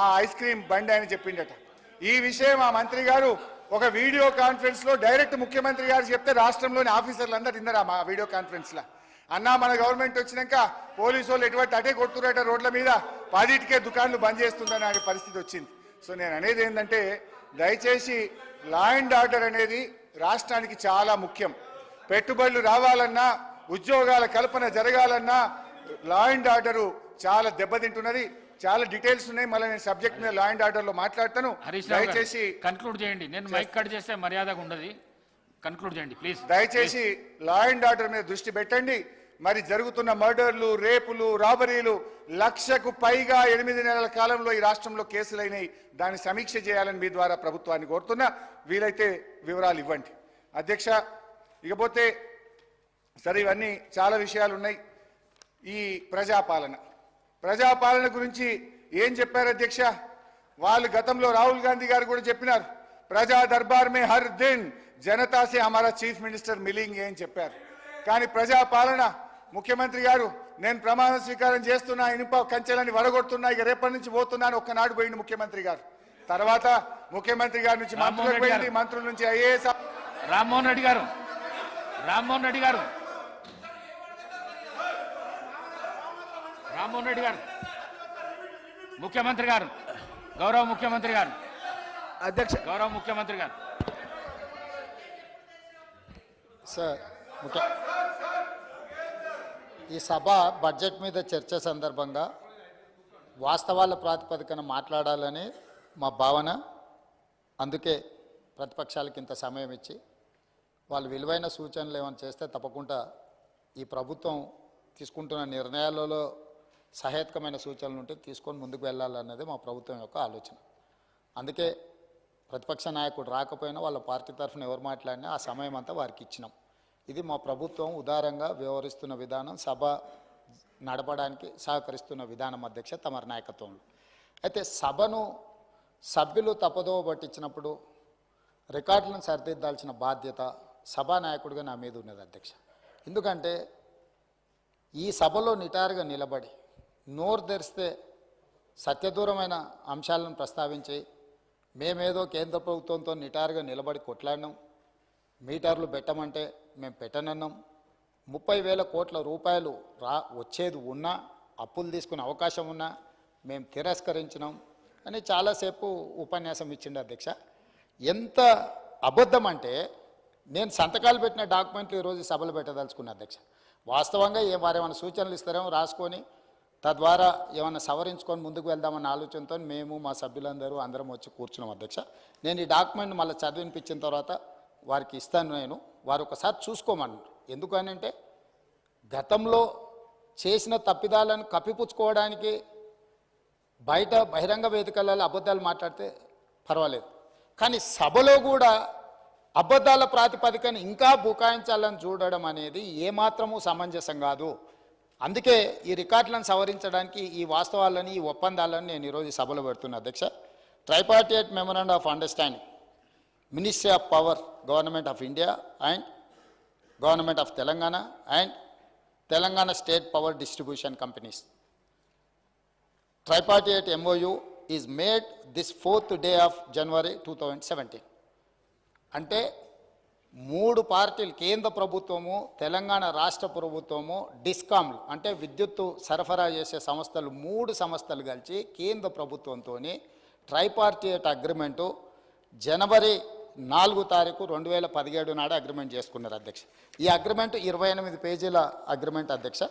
ఆ ice cream బండి అని చెప్పిండట. ఈ విషయం ఆ మంత్రి గారు ఒక వీడియో కాన్ఫరెన్స్ లో డైరెక్ట్ ముఖ్యమంత్రి గారు చెప్తే రాష్ట్రంలోని ఆఫీసర్లు అందరూ విన్నారా మా వీడియో కాన్ఫరెన్స్ లో. అన్నా మన గవర్నమెంట్ వచ్చినాక పోలీసు వాళ్ళు ఎటువంటి అటే కొడుతున్నట రోడ్ల మీద 10టికే దుకాణాలు బంద్ చేస్తుందని అనే పరిస్థితి వచ్చింది. సో నేను అనేది ఏంటంటే దయచేసి లా అండ్ ఆర్డర్ అనేది రాష్ట్రానికి చాలా ముఖ్యం. పెట్టుబడులు రావాలన్నా ఉద్యోగాల కల్పన జరగాలన్నా లా అండ్ ఆర్డరు చాలా దెబ్బతింటున్నది. చాలా డీటెయిల్స్ ఉన్నాయి. మళ్ళీ నేను సబ్జెక్ట్ మీద లా అండ్ ఆర్డర్ లో మాట్లాడతాను. దయచేసి కన్క్లూడ్ చేయండి. నేను మైక్ కట్ చేస్తే మర్యాదగా ఉండదు. కన్క్లూడ్ చేయండి ప్లీజ్. దయచేసి లా అండ్ ఆర్డర్ మీద దృష్టి పెట్టండి. మరి జరుగుతున్న మర్డర్లు, రేపులు, రాబరీలు 1,00,000కు పైగా 8 నెలల కాలంలో ఈ రాష్ట్రంలో కేసులైనాయి. దాన్ని సమీక్ష చేయాలని మీ ద్వారా ప్రభుత్వాన్ని కోరుతున్నా. వీలైతే వివరాలు ఇవ్వండి అధ్యక్ష. ఇకపోతే సరే ఇవన్నీ చాలా విషయాలు ఉన్నాయి. ఈ ప్రజాపాలన గురించి ఏం చెప్పారు అధ్యక్ష? వాళ్ళు గతంలో రాహుల్ గాంధీ గారు కూడా చెప్పినారు. ప్రజా దర్బార్ మే హర్ దిన్ జనతా సే హమారా చీఫ్ మినిస్టర్ మిలింగే అని చెప్పారు. కానీ ప్రజాపాలన ముఖ్యమంత్రి గారు నేను ప్రమాణ స్వీకారం చేస్తున్నా, ఇనుప కంచెలని వడగొడుతున్నా, ఇక రేపటి నుంచి పోతున్నాను ఒక్కనాడు పోయింది ముఖ్యమంత్రి గారు. తర్వాత ముఖ్యమంత్రి గారి నుంచి మంత్రులకు పోయింది, మంత్రుల నుంచి ఐఏఎస్. రామ్మోహన్ రెడ్డి గారు ముఖ్యమంత్రి గారు, గౌరవ ముఖ్యమంత్రి గారు, అధ్యక్ష, గౌరవ ముఖ్యమంత్రి గారు. సార్, ఈ సభ బడ్జెట్ మీద చర్చ సందర్భంగా వాస్తవాల ప్రాతిపదికన మాట్లాడాలని మా భావన. అందుకే ప్రతిపక్షాలకు ఇంత సమయం ఇచ్చి వాళ్ళు విలువైన సూచనలు ఏమైనా చేస్తే తప్పకుండా ఈ ప్రభుత్వం తీసుకుంటున్న నిర్ణయాలలో సహేతుకమైన సూచనలు ఉంటే తీసుకొని ముందుకు వెళ్ళాలన్నది మా ప్రభుత్వం యొక్క ఆలోచన. అందుకే ప్రతిపక్ష నాయకుడు రాకపోయినా వాళ్ళ పార్టీ తరఫున ఎవరు మాట్లాడినా ఆ సమయం అంతా వారికి ఇచ్చినాం. ఇది మా ప్రభుత్వం ఉదారంగా వ్యవహరిస్తున్న విధానం, సభ నడపడానికి సహకరిస్తున్న విధానం అధ్యక్ష తమరి నాయకత్వంలో. అయితే సభను సభ్యులు తప్పదోవ పట్టించినప్పుడు రికార్డులను సరిదిద్దాల్సిన బాధ్యత సభానాయకుడిగా నా మీద ఉన్నది అధ్యక్ష. ఎందుకంటే ఈ సభలో నిటారుగా నిలబడి నోరు తెరిస్తే సత్యదూరమైన అంశాలను ప్రస్తావించి మేమేదో కేంద్ర ప్రభుత్వంతో నిటారుగా నిలబడి కొట్లాడినాం, మీటర్లు పెట్టమంటే మేము పెట్టనన్నాం, 30,000 కోట్ల రూపాయలు వచ్చేది ఉన్నా, అప్పులు తీసుకునే అవకాశం ఉన్నా మేము తిరస్కరించినాం అని చాలాసేపు ఉపన్యాసం ఇచ్చిండు అధ్యక్ష. ఎంత అబద్ధం అంటే నేను సంతకాలు పెట్టిన డాక్యుమెంట్లు ఈరోజు సభలు పెట్టదలుచుకున్నా అధ్యక్ష. వాస్తవంగా వారు ఏమైనా సూచనలు ఇస్తారేమో రాసుకొని తద్వారా ఏమైనా సవరించుకొని ముందుకు వెళ్దామన్న ఆలోచనతో మేము మా సభ్యులందరూ అందరం వచ్చి కూర్చున్నాం అధ్యక్ష. నేను ఈ డాక్యుమెంట్ మళ్ళీ చదివినిపించిన తర్వాత వారికి ఇస్తాను. నేను వారు ఒకసారి చూసుకోమన్నారు. ఎందుకనంటే గతంలో చేసిన తప్పిదాలను కప్పిపుచ్చుకోవడానికి బయట బహిరంగ వేదికలలో అబద్ధాలు మాట్లాడితే పర్వాలేదు, కానీ సభలో కూడా అబద్ధాల ప్రాతిపదికను ఇంకా బుకాయించాలని చూడడం అనేది ఏమాత్రము సమంజసం కాదు. అందుకే ఈ రికార్డులను సవరించడానికి ఈ వాస్తవాలని, ఈ ఒప్పందాలను నేను ఈరోజు సభలో పెడుతున్నా అధ్యక్ష. Tripartite memorandum of understanding ministry of power government of India and government of Telangana and Telangana state power distribution companies. Tripartite MOU is made this 4th day of January 2017. అంటే 3 పార్టీలు, కేంద్ర ప్రభుత్వము, తెలంగాణ రాష్ట్ర ప్రభుత్వము, డిస్కామ్లు అంటే విద్యుత్తు సరఫరా చేసే సంస్థలు, 3 సంస్థలు కలిసి కేంద్ర ప్రభుత్వంతో ట్రైపార్టైట్ అగ్రిమెంటు జనవరి 4 తారీఖు 2017 నాడు అగ్రిమెంట్ చేసుకున్నారు అధ్యక్ష. ఈ అగ్రిమెంట్ 28 పేజీల అగ్రిమెంట్ అధ్యక్ష.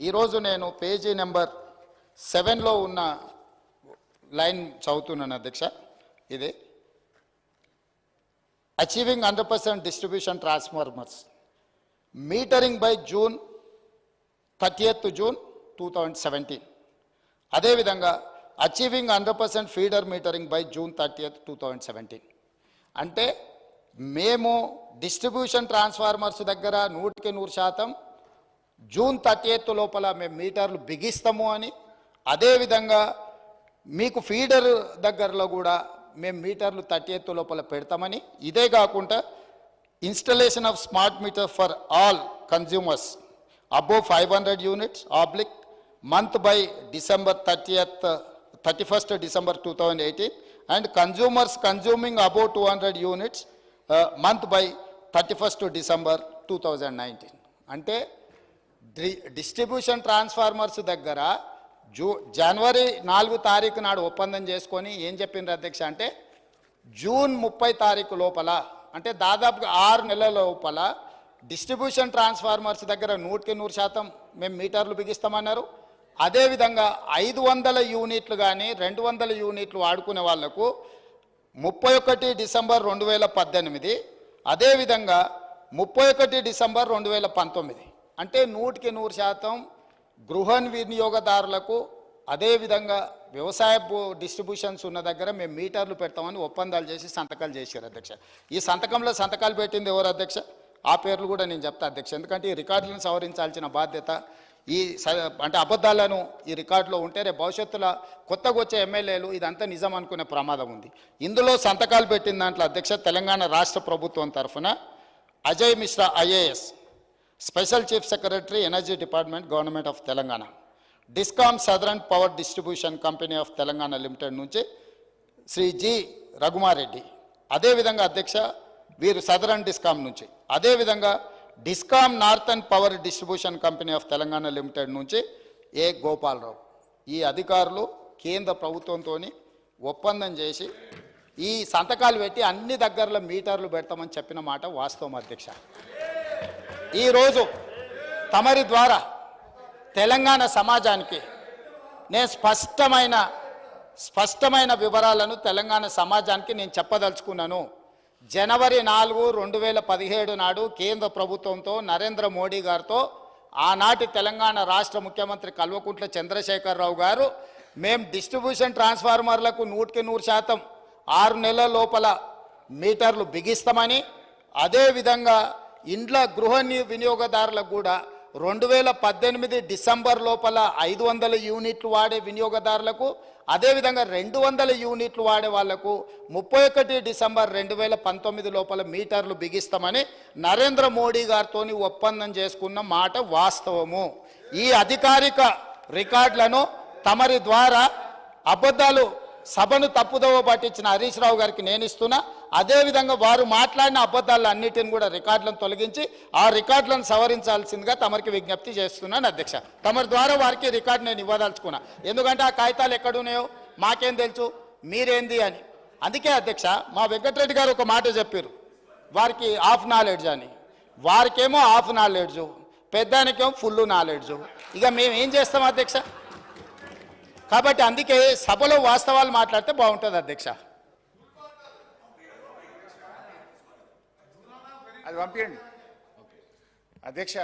ఈరోజు నేను పేజీ నెంబర్ 7లో ఉన్న లైన్ చదువుతున్నాను అధ్యక్ష. ఇది achieving 100% distribution transformers metering by June 30th, 2017. అదేవిధంగా achieving 100% feeder metering by June 30th, 2017. అంటే మేము డిస్ట్రిబ్యూషన్ ట్రాన్స్ఫార్మర్స్ దగ్గర 100% June 30th లోపల మేము మీటర్లు బిగిస్తాము అని, అదేవిధంగా మీకు ఫీడర్ దగ్గరలో కూడా మేము మీటర్లు 30th లోపల పెడతామని, ఇదే కాకుండా installation of smart meter for all consumers above 500 units month by December 30th, 31st December 2018 and consumers consuming above 200 units month by 31st December 2019. అంటే డిస్ట్రిబ్యూషన్ ట్రాన్స్ఫార్మర్స్ దగ్గర జనవరి 4 తారీఖు నాడు ఒప్పందం చేసుకొని ఏం చెప్పిండ్రు అధ్యక్ష అంటే జూన్ 30 తారీఖు లోపల అంటే దాదాపుగా 6 నెలల లోపల డిస్ట్రిబ్యూషన్ ట్రాన్స్ఫార్మర్స్ దగ్గర 100% మేము మీటర్లు బిగిస్తామన్నారు. అదేవిధంగా 500 యూనిట్లు కానీ 200 యూనిట్లు వాడుకునే వాళ్లకు 31 డిసెంబర్ 2018, అదేవిధంగా 31 డిసెంబర్ 2019 అంటే 100% గృహ వినియోగదారులకు అదేవిధంగా వ్యవసాయ డిస్ట్రిబ్యూషన్స్ ఉన్న దగ్గర మేము మీటర్లు పెడతామని ఒప్పందాలు చేసి సంతకాలు చేశారు అధ్యక్ష. ఈ సంతకంలో సంతకాలు పెట్టింది ఎవరు అధ్యక్ష? ఆ పేర్లు కూడా నేను చెప్తా అధ్యక్ష, ఎందుకంటే ఈ రికార్డులను సవరించాల్సిన బాధ్యత ఈ అంటే అబద్ధాలను ఈ రికార్డులో ఉంటే రేపు భవిష్యత్తులో కొత్తగా వచ్చే ఎమ్మెల్యేలు ఇదంతా నిజం అనుకునే ప్రమాదం ఉంది. ఇందులో సంతకాలు పెట్టిన దాంట్లో అధ్యక్ష తెలంగాణ రాష్ట్ర ప్రభుత్వం తరఫున Ajay Mishra IAS, special chief secretary energy department government of Telangana, discom southern power distribution company of Telangana limited నుంచి శ్రీ జి రఘుమారెడ్డి, అదేవిధంగా అధ్యక్ష వీరు సదరన్ డిస్కామ్ నుంచి, అదేవిధంగా discom northern power distribution company of Telangana limited నుంచి ఏ గోపాలరావు. ఈ అధికారులు కేంద్ర ప్రభుత్వంతో ఒప్పందం చేసి ఈ సంతకాలు పెట్టి అన్ని దగ్గరలో మీటర్లు పెడతామని చెప్పిన మాట వాస్తవం అధ్యక్ష. ఈరోజు తమరి ద్వారా తెలంగాణ సమాజానికి నేను స్పష్టమైన వివరాలను తెలంగాణ సమాజానికి నేను చెప్పదలుచుకున్నాను. జనవరి 4, 2017 నాడు కేంద్ర ప్రభుత్వంతో నరేంద్ర మోడీ గారితో ఆనాటి తెలంగాణ రాష్ట్ర ముఖ్యమంత్రి కల్వకుంట్ల చంద్రశేఖరరావు గారు మేము డిస్ట్రిబ్యూషన్ ట్రాన్స్ఫార్మర్లకు 100% 6 నెలల లోపల మీటర్లు బిగిస్తామని, అదేవిధంగా ఇండ్ల గృహ వినియోగదారులకు కూడా 2018 డిసెంబర్ లోపల 500 యూనిట్లు వాడే వినియోగదారులకు, అదేవిధంగా 200 యూనిట్లు వాడే వాళ్లకు 31 డిసెంబర్ 2019 లోపల మీటర్లు బిగిస్తామని నరేంద్ర మోడీ గారితో ఒప్పందం చేసుకున్న మాట వాస్తవము. ఈ అధికారిక రికార్డులను తమరి ద్వారా అబద్ధాలు సభను తప్పుదోవ పట్టించిన హరీష్ రావు గారికి నేను ఇస్తున్నా. అదేవిధంగా వారు మాట్లాడిన అబద్ధాలు అన్నిటిని కూడా రికార్డులను తొలగించి ఆ రికార్డులను సవరించాల్సిందిగా తమరికి విజ్ఞప్తి చేస్తున్నాను అధ్యక్ష. తమరి ద్వారా వారికి రికార్డు నేను ఇవ్వదలుచుకున్నా, ఎందుకంటే ఆ కాగితాలు ఎక్కడున్నాయో మాకేం తెలుసు మీరేంది అని. అందుకే అధ్యక్ష మా వెంకటరెడ్డి గారు ఒక మాట చెప్పారు, వారికి హాఫ్ నాలెడ్జ్ అని. వారికేమో హాఫ్ నాలెడ్జు, పెద్దానికేమో ఫుల్ నాలెడ్జు. ఇక మేము ఏం చేస్తాం అధ్యక్ష? కాబట్టి అందుకే సభలో వాస్తవాలు మాట్లాడితే బాగుంటుంది అధ్యక్ష. అది పంపించండి అధ్యక్ష.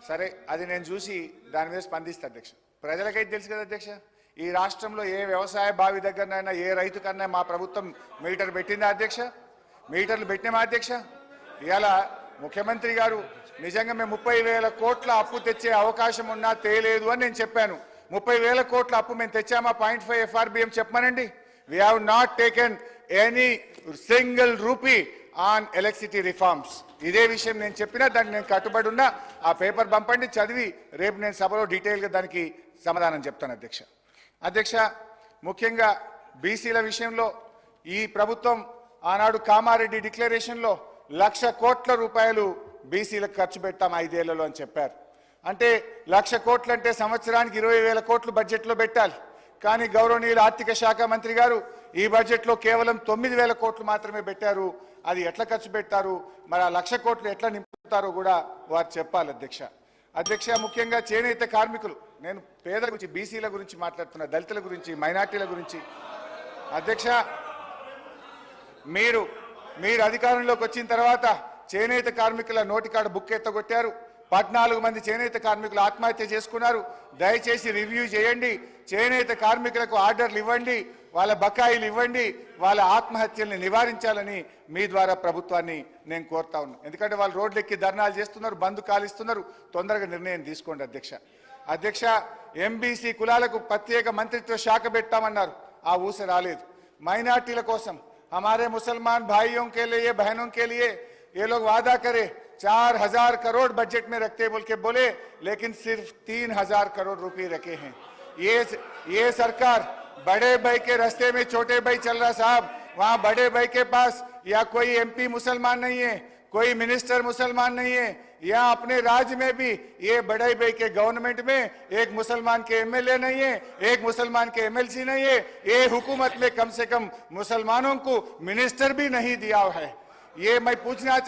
సరే, అది నేను చూసి దాని మీద స్పందిస్తా అధ్యక్ష. ప్రజలకైతే తెలుసు కదా అధ్యక్ష, ఈ రాష్ట్రంలో ఏ వ్యవసాయ బావి దగ్గరనైనా ఏ రైతు కన్నా మా ప్రభుత్వం మీటర్ పెట్టిందా అధ్యక్ష? మీటర్లు పెట్టినామా అధ్యక్ష? ఇవాళ ముఖ్యమంత్రి గారు నిజంగా మేము 30,000 కోట్ల అప్పు తెచ్చే అవకాశం ఉన్నా తేలేదు అని నేను చెప్పాను. 30,000 కోట్ల అప్పు మేము తెచ్చామా 0.5 FRBM చెప్పమనండి. We have not taken any single rupee on electricity reforms. ఇదే విషయం నేను చెప్పినా దానికి నేను కట్టుబడి ఉన్నా. ఆ పేపర్ పంపండి, చదివి రేపు నేను సభలో డీటెయిల్గా దానికి సమాధానం చెప్తాను అధ్యక్ష. అధ్యక్ష, ముఖ్యంగా బీసీల విషయంలో ఈ ప్రభుత్వం ఆనాడు కామారెడ్డి డిక్లరేషన్లో 1,00,000 కోట్ల రూపాయలు బీసీలకు ఖర్చు పెట్టాం 5 ఏళ్లలో అని చెప్పారు. అంటే 1,00,000 కోట్లు అంటే సంవత్సరానికి 20,000 కోట్లు బడ్జెట్లో పెట్టాలి. కానీ గౌరవనీయులు ఆర్థిక శాఖ మంత్రి గారు ఈ బడ్జెట్లో కేవలం 9,000 కోట్లు మాత్రమే పెట్టారు. అది ఎట్లా ఖర్చు పెట్టారు, మరి ఆ 1,00,000 కోట్లు ఎట్లా నింపుతారో కూడా వారు చెప్పాలి అధ్యక్ష. అధ్యక్ష, ముఖ్యంగా చేనేత కార్మికులు, నేను పేదల గురించి బీసీల గురించి మాట్లాడుతున్నా, దళితుల గురించి, మైనార్టీల గురించి. అధ్యక్ష, మీరు అధికారంలోకి వచ్చిన తర్వాత చేనేత కార్మికుల నోటికాడ బుక్ ఎత్తగొట్టారు. 14 మంది చేనేత కార్మికులు ఆత్మహత్య చేసుకున్నారు. దయచేసి రివ్యూ చేయండి, చేనేత కార్మికులకు ఆర్డర్లు ఇవ్వండి, వాళ్ళ బకాయిలు ఇవ్వండి, వాళ్ళ ఆత్మహత్యల్ని నివారించాలని మీ ద్వారా ప్రభుత్వాన్ని నేను కోరుతా ఉన్నాను. ఎందుకంటే వాళ్ళు రోడ్లెక్కి ధర్నాలు చేస్తున్నారు, బంద్ కాలిస్తున్నారు. తొందరగా నిర్ణయం తీసుకోండి అధ్యక్ష. అధ్యక్ష, ఎంబీసీ కులాలకు ప్రత్యేక మంత్రిత్వ శాఖ పెట్టామన్నారు, ఆ ఊస రాలేదు. మైనార్టీల కోసం हमारे मुसलमान भाइयों के लिए, बहनों के लिए ये लोग वादा करे 4,000 करोड़ बजट में रखते बोल के बोले, लेकिन सिर्फ 3,000 करोड़ रुपए रखे हैं। ये सरकार बड़े भाई के रास्ते में छोटे भाई चल रहा साहब, वहाँ बड़े भाई के पास या कोई एमपी मुसलमान नहीं है, कोई मिनिस्टर मुसलमान नहीं है, या अपने राज्य में भी ये बड़े भाई के गवर्नमेंट में एक मुसलमान के एमएलए नहीं है, एक मुसलमान के एमएलसी नहीं है, ये हुकूमत में कम से कम मुसलमानों को मिनिस्टर भी नहीं दिया है। ये मैं पूछना